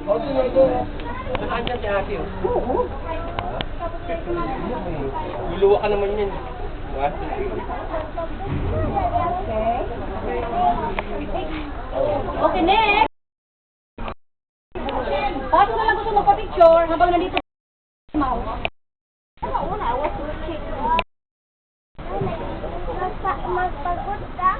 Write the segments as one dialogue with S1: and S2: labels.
S1: Saan dyan si ate?
S2: Oo.
S1: Luluwa ka naman yun.
S2: Okay. Okay, next. Paano na lang gusto magpa-picture habang nandito si Ma'am?
S3: Una, I was working. Magpagod ka.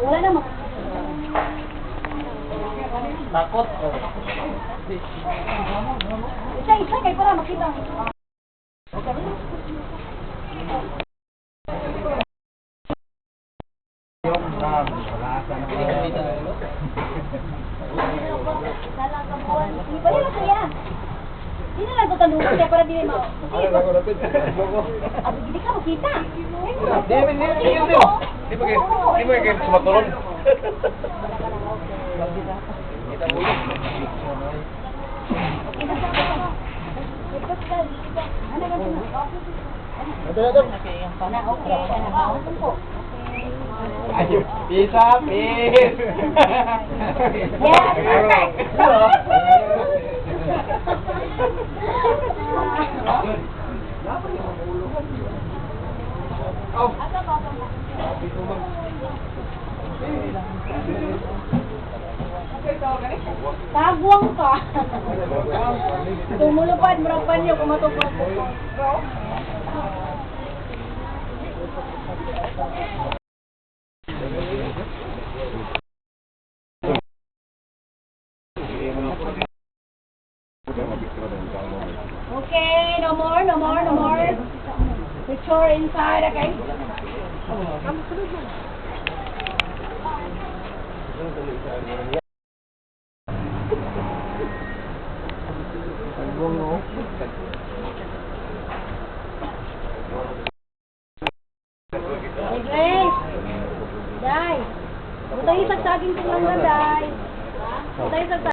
S2: Wala na mo.
S1: Takot.
S2: Isa kayo para makita. Balik na siya. Di na lang ito tanungan kaya para di na mo. Hindi ka makita.
S1: Di mo kayo sumaturon. Kita mo yun. Isa, please.
S2: Yes, perfect. Tagwang ka. Tumulupad, murapan niyo kung matupad ko. Okay, no more. Picture inside, okay? Hey, Grace! Day! Butay sagsagin ko lang na, Day! Butay sagsagin.